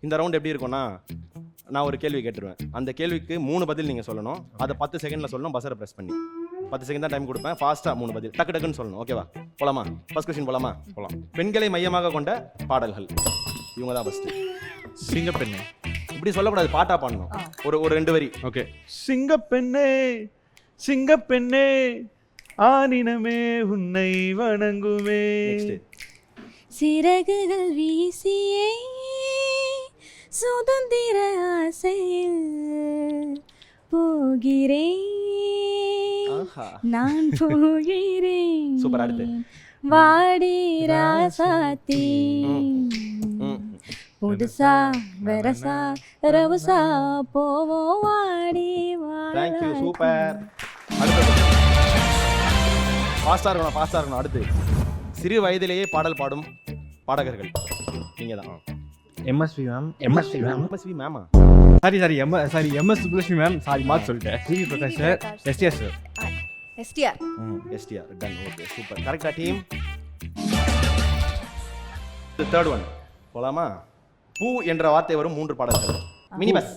இந்த ரவுண்ட் எப்படி இருக்கும்னா, நான் ஒரு கேள்வி கேட்டுருவேன். அந்த கேள்விக்கு 3 பதில் நீங்கள் சொல்லணும். அதை 10 செகண்டில் சொல்லணும், பஸ்ஸரை ப்ரெஸ் பண்ணி. 10 செகண்ட் தான் டைம் கொடுப்பேன். ஃபாஸ்ட்டாக 3 பதில் டக்கு டக்குன்னு சொல்லணும். ஓகேவா? போலாமா? ஃபர்ஸ்ட் கொஸ்டின் போலாமா? போலாம். பெண்களை மையமாக கொண்ட பாடல்கள். இவங்க தான் ஃபர்ஸ்ட். சிங்கப்பெண்ணே. இப்படி சொல்லக்கூடாது, பாட்டா பாடணும். ஒரு 2 வரி. ஓகே. சிங்கப்பெண்ணே சிங்கப்பெண்ணே ஆனினமே உன்னை வணங்குமே. சிறகுகள் வீசியே சுதந்திர ஆசையில் போகிறேன் நான் போகிறேன். சூப்பர். அடுத்து வாடி ராசாத்தி புதுசா வரசா ரவசா போவோம் வாடி தேங்க் யூ. சூப்பர். அடுத்து ஃபாஸ்ட்டாக இருக்கணும். அடுத்து சிறு வயதிலேயே பாடல் பாடும் பாடகர்கள் நீங்கள் தான். MSV ma'am. எம்எஸ்வி மேமா? Sorry MS Subbulakshmi ma'am. Sorry mark சொல்லிட்டேன். CV Prakash sir. STR sir. STR done. Okay super. கரெக்டா டீம். தேர்ட் ஒன் போலாமா? பூ என்ற வார்த்தை வரும் 3 பாடல்கள். Mini bus.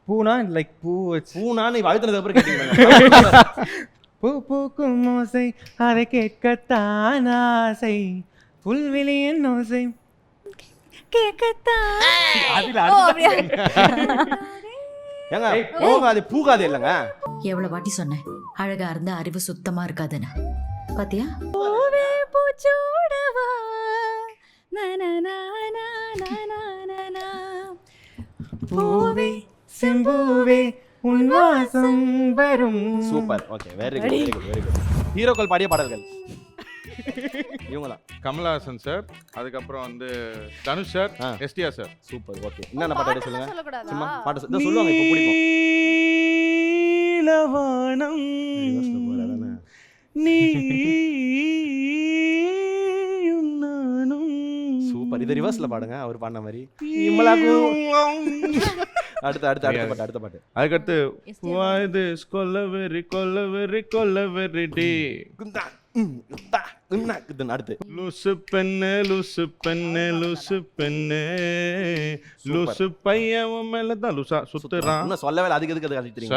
பூனா லைக் பூ வச்சு பூனான்னு வாழ்த்துனதுக்கு அப்புறம் கேட்டீங்க. பூ பூக்கும் ஓசை அதை கேட்கத்தான் ஆசை புல்வெளியின் ஓசை கேட்கத்தான். ஏங்க போகாது பூகாது இல்லைங்க. எவ்வளவு வாட்டி சொன்னேன் அழகா இருந்தா அறிவு சுத்தமா இருக்காதுன்னு. பாத்தியா? பூவே பூச்சூடவா பூவே செம்பூவே உன் வாசம் வரும். சூப்பர். Okay very good. ஹீரோக்கள் பாடிய பாடல்கள் இவங்க தான். கமலஹாசன் சார், அதுக்கப்புறம் வந்து Dhanush sir, STR sir. Super. Okay என்னென்ன பாட்டு சொல்லுங்க. சும்மா பாட்டு சொல்லுவாங்க. இப்போ பிடிக்கும். நீலவானம் நீயும் நானும். சூப்பர். இது ரிவர்ஸ்ல பாடுங்க அவர் பாடின மாதிரி. அடுத்த பாட்டு. அதுக்கடுத்து இது கொல்லவெறி டே. அடுத்து லூசு பெண்ணு லூசு பையன் மேல தான் லூசா சுத்துறான். இன்னும் சொல்லவே அதுக்கு எதுக்கு அடுத்து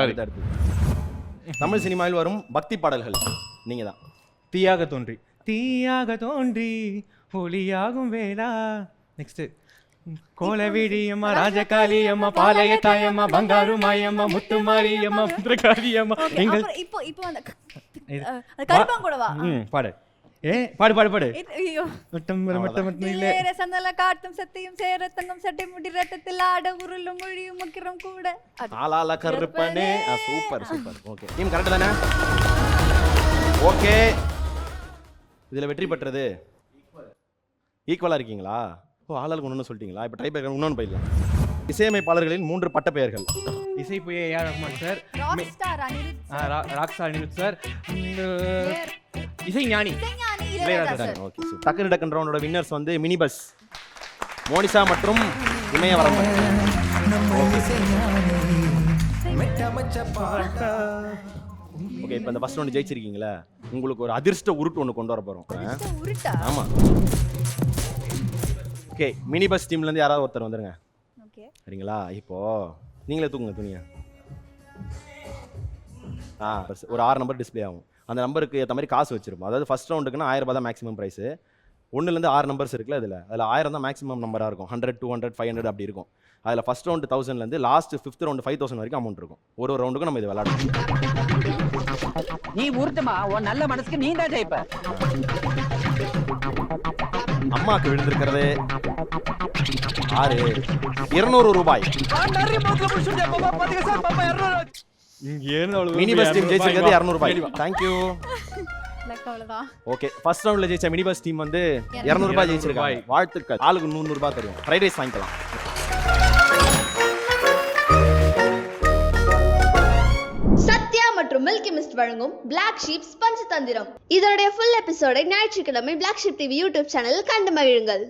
தமிழ் சினிமாவில் வரும் பக்தி பாடல்கள் நீங்க தான். தீயாக தோன்றி ஒளியாகும் வேளா. நெக்ஸ்ட் கோலவிடியம்மா ராஜகாளியம்மா பாளைய தாயம்மா பங்காரு மாயம்மா முத்து மாரியம்மா முந்திரகாரியம்மா. இப்போ அந்த கருப்பாங்கூடவா பாடு. பாடு. ஐயோ சந்தல காட்டும் சத்தியம் சேர தங்கம் சட்டை முடி ரத்தத்தில் ஆட உருளும் மொழியும் முக்கிரம் கூட ஆளால கருப்பனே. சூப்பர். ஓகே டீம் கரெக்ட் தானே? ஓகே இதுல வெற்றி பெற்றது ஈக்குவலா இருக்கீங்களா? ஆளாளுக்கு ஒன்று சொல்லிட்டீங்களா? இப்போ டைப் இன்னொன்று போயிடலாம். இசையமைப்பாளர்களின் 3 பட்ட பெயர்கள். இசைப்புய AR Rahman sir, rockstar Anirudh sir, இசை ஞானி இளையராஜா சார். ஓகே டக்குன்னு ரவுண்டோட வின்னர்ஸ் வந்து மினி பஸ் மோனிஷா மற்றும் இமயவரம்பன். ஓகே இப்போ இந்த ஃபர்ஸ்ட் ரவுண்ட் ஜெயிச்சிருக்கீங்களா? உங்களுக்கு ஒரு அதிர்ஷ்ட உருட்டு ஒன்று கொண்டு வர போகிறோம். ஆமாம். ஓகே மினி பஸ் டீம்லேருந்து யாராவது ஒருத்தர் வந்துருங்க. சரிங்களா? இப்போ நீங்களே தூக்குங்க துணியை. ஒரு 6 நம்பர் டிஸ்பிளே ஆகும். அந்த நம்பருக்கு ஏற்ற மாதிரி காசு வச்சிருப்போம். அதாவது ஃபர்ஸ்ட் ரவுண்டுக்குன்னா 1000 ரூபாய் தான் மேக்ஸிமம் ப்ரைஸு. 1லேருந்து 6 நம்பர்ஸ் இருக்குல்ல, அதில் 1000 தான் மேக்ஸிமம் நம்பராக இருக்கும். 100, 200, 500 அப்படி இருக்கும். அதில் ஃபர்ஸ்ட் ரவுண்டு 1000லேருந்து லாஸ்ட் 5th ரவுண்டு 5000 வரைக்கும் அமௌண்ட் இருக்கும். ஒரு ரவுண்டுக்கும் நம்ம இது விளையாடுவோம். நீ ஊர்த்தமா உன் நல்ல மனசுக்கு நீ தான் ஜெயிப்ப. அம்மாக்கு விழுந்திருக்கிறது 200 ரூபாய். மினி பஸ் டீம் ஜெயிச்சிருக்கிறது 200 ரூபாய். தேங்க்யூ. ஓகே ஃபர்ஸ்ட் ரவுண்ட்ல ஜெயிச்ச மினி பஸ் டீம் வந்து 200 ரூபாய் ஜெயிச்சிருக்காங்க. வாழ்த்துக்கள். ஆளுக்கு 100 ரூபாய் தருவோம். ஃப்ரைட் ரைஸ் வாங்கிக்கலாம். சத்யா மற்றும் மில்கி மிஸ்ட் வழங்கும் பிளாக் ஷீப் பஞ்சதந்திரம். இதனுடைய ஃபுல் எபிசோடை ஞாயிற்றுக்கிழமை பிளாக் ஷீப் டிவி யூடியூப் சேனலில் கண்டு மகிழுங்கள்.